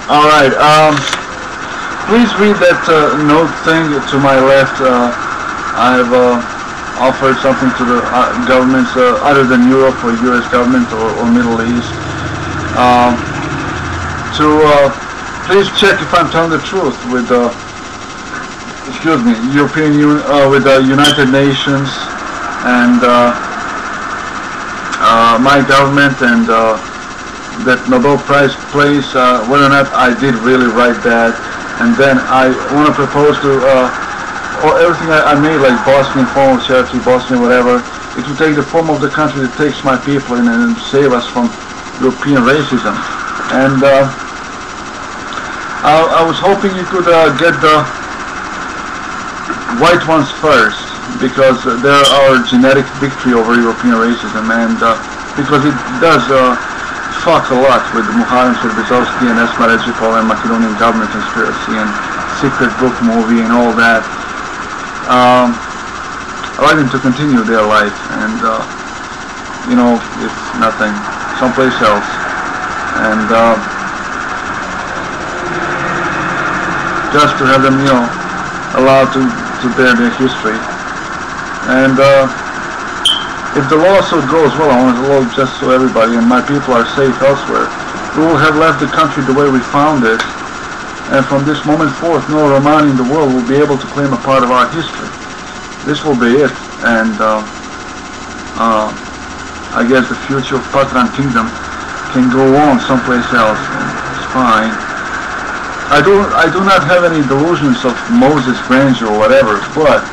Alright, please read that note thing to my left. I've offered something to the governments other than Europe or US government or Middle East to please check if I'm telling the truth with European Union, with the United Nations and my government and that Nobel Prize place, whether or not I did really write that. And then I want to propose to everything I made, like Bosnian form of charity, Bosnian whatever, it will take the form of the country that takes my people in and save us from European racism. And I was hoping you could get the white ones first, because they're our genetic victory over European racism, and because it does fuck a lot with Muharrem Sharbizovsky and Esma Regipov and Macedonian government conspiracy and secret book movie and all that. I like them to continue their life and, you know, if nothing, someplace else. And just to have them, you know, allowed to bear their history. And if the lawsuit goes well, I want the law just so everybody and my people are safe elsewhere, we will have left the country the way we found it, and from this moment forth, no Romani in the world will be able to claim a part of our history. This will be it, and I guess the future of Pateran Kingdom can go on someplace else, and it's fine. I do not have any delusions of Moses grandeur or whatever, but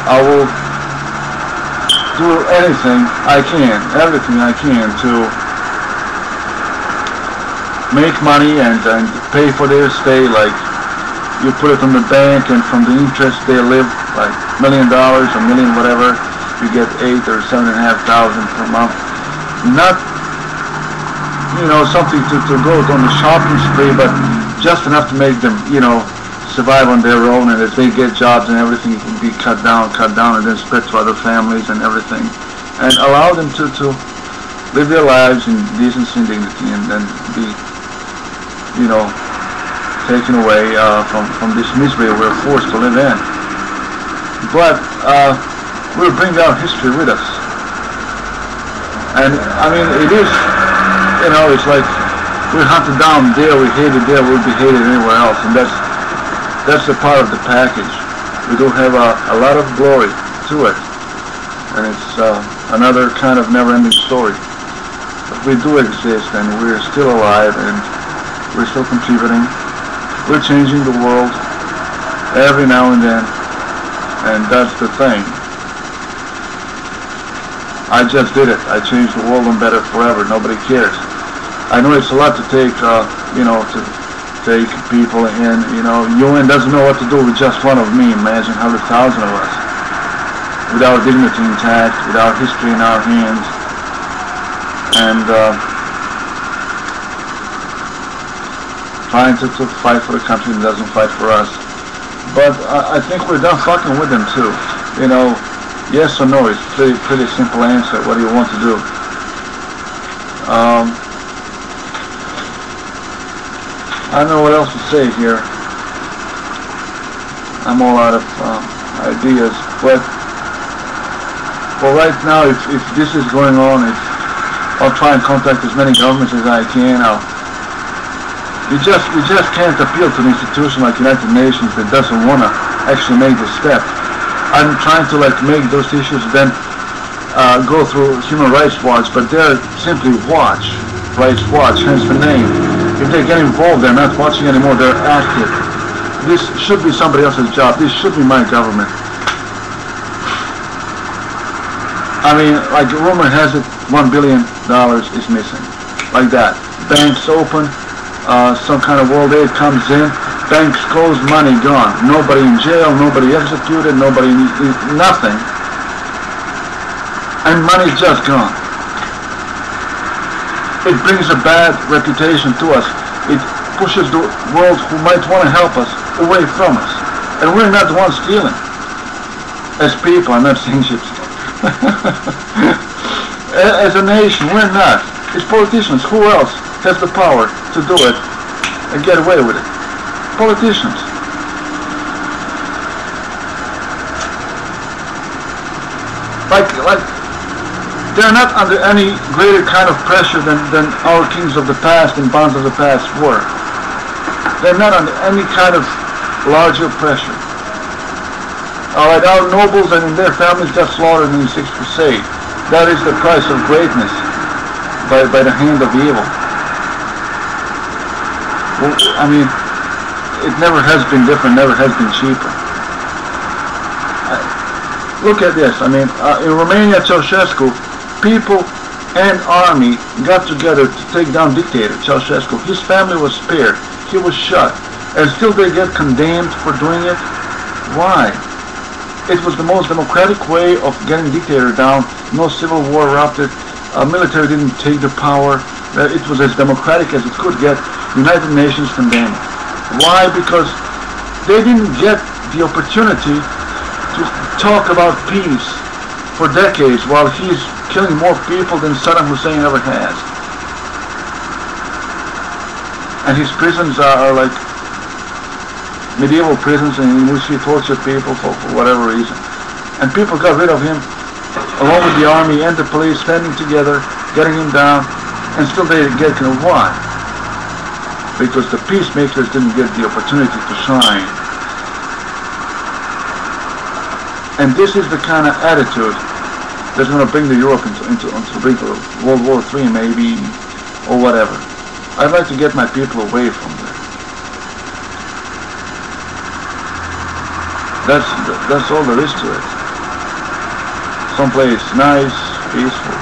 I will do anything I can, everything I can to make money and pay for their stay. Like you put it on the bank, and from the interest they live, like $1 million or million whatever, you get $8,000 or $7,500 per month. Not, you know, something to go on the shopping spree, but just enough to make them, you know, survive on their own, and as they get jobs and everything, it can be cut down, and then spread to other families and everything, and allow them to live their lives in decency and dignity, and then be, you know, taken away from this misery we're forced to live in. But we'll bring our history with us, and I mean, it is, you know, it's like we're hunted down there, we hated there, we'll be hated anywhere else, and that's a part of the package. We do have a lot of glory to it, and it's another kind of never-ending story. But we do exist, and we're still alive, and we're still contributing. We're changing the world every now and then, and that's the thing. I just did it. I changed the world and better forever. Nobody cares. I know it's a lot to take, you know, to take people in, you know. UN doesn't know what to do with just one of me. Imagine 100,000 of us, with our dignity intact, with our history in our hands, and trying to fight for a country that doesn't fight for us. But I think we're done fucking with them too. You know, yes or no, it's a pretty simple answer. What do you want to do? I don't know what else to say here. I'm all out of ideas. But for right now, if this is going on, I'll try and contact as many governments as I can. You just can't appeal to an institution like United Nations that doesn't want to actually make the step. I'm trying to like make those issues then go through Human Rights Watch, but they're simply Watch, Rights Watch, hence the name. If they get involved, they're not watching anymore, they're active. This should be somebody else's job. This should be my government. I mean, like rumor has it, $1 billion is missing. Like that. Banks open, some kind of world aid comes in, banks closed, money gone. Nobody in jail, nobody executed, nobody, nothing. And money just gone. It brings a bad reputation to us. It pushes the world who might want to help us away from us. And we're not the ones stealing. As people, I'm not saying gypsies. As a nation, we're not. It's politicians. Who else? has the power to do it and get away with it? Politicians. Like they're not under any greater kind of pressure than our kings of the past and bonds of the past were. They're not under any kind of larger pressure. Alright, our nobles and their families got slaughtered in the 6th Crusade. That is the price of greatness by the hand of evil. Well, I mean, it never has been different, never has been cheaper. Look at this. I mean, in Romania, Ceausescu, people and army got together to take down dictator Ceausescu. His family was spared. He was shot. And still they get condemned for doing it? Why? It was the most democratic way of getting dictator down. No civil war erupted. Military didn't take the power. It was as democratic as it could get. United Nations condemned. Why? Because they didn't get the opportunity to talk about peace for decades while he's killing more people than Saddam Hussein ever has. And his prisons are like medieval prisons in which he tortured people for whatever reason. And people got rid of him along with the army and the police standing together, getting him down, and still they get killed. Why? Because the peacemakers didn't get the opportunity to shine. And this is the kind of attitude that's going to bring the Europe into World War III maybe, or whatever. I'd like to get my people away from there. That's all there is to it. Someplace nice, peaceful,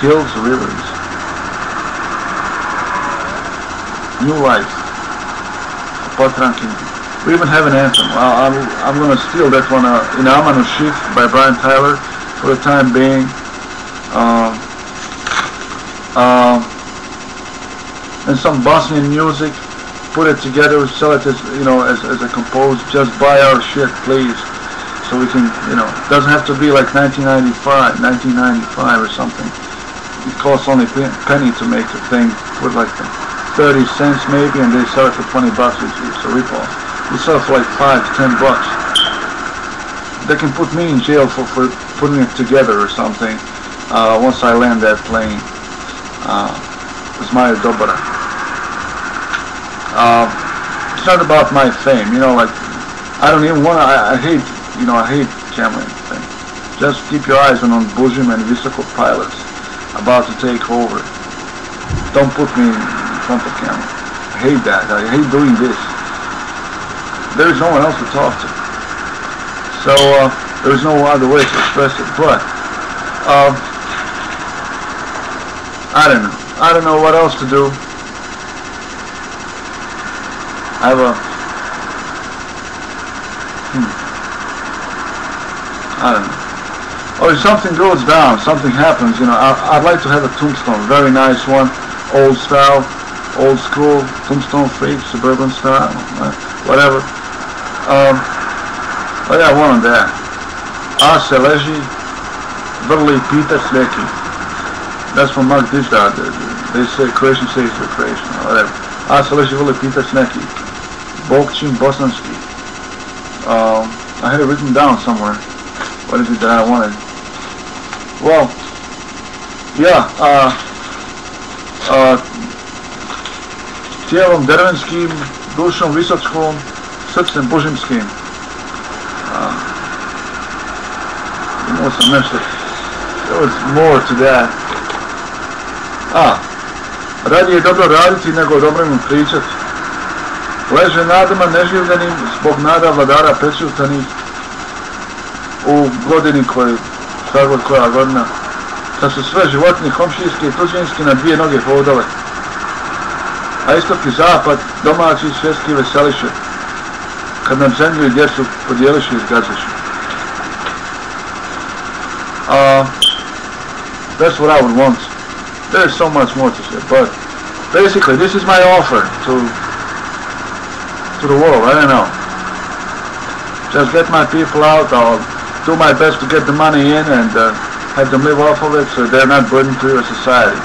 hills, rivers, new life, Pateran Kingdom. We even have an anthem. I'm going to steal that one in Amanu Shif by Brian Tyler for the time being. And some Bosnian music, put it together, sell it as, you know, as a composed. Just buy our shit, please, so we can, you know, it doesn't have to be like 1995 or something. It costs only a penny to make the thing, put like 30 cents maybe, and they sell it for $20. It's a ripoff. We sell it for like $5 to $10. They can put me in jail for putting it together or something once I land that plane. It's my Dobor. It's not about my fame, you know, like, I don't even want to, I hate camera thing. Just keep your eyes on Bogumil and Visoko pilots about to take over. Don't put me in front of camera. I hate that. I hate doing this. There is no one else to talk to. So, there is no other way to express it, but, I don't know. I don't know what else to do. I have a, I don't know. Or if something goes down, something happens, you know, I'd like to have a tombstone, very nice one, old style, old school, tombstone freak, suburban style, whatever. I got one on that. A se leži, vrli pitac neki. That's from Mark Dizdar. They say, Croatian says for Croatian, whatever. A se leži, vrli pitac neki. Bosanski. I had it written down somewhere. What is it that I wanted? Well, yeah, tijelom dervenskim, dušom visočkom, srcem božimskim. Imao sam nešto. There was more to that. Radije je dobro raditi nego dobro im pričati. Leže nadama neživljenim zbog nada vladara prečutanih u godini koja godina, kad su sve životinje komšijske i tuđinske na dvije noge hodale, a istok i zapad domaći i svjetski veseliše, kad nam zemlju i djecu podijeliše i zgaziše. That's what I would want. There's so much more to say, but basically this is my offer to the world. I don't know. Just get my people out. I'll do my best to get the money in and have them live off of it so they're not burdened to your society.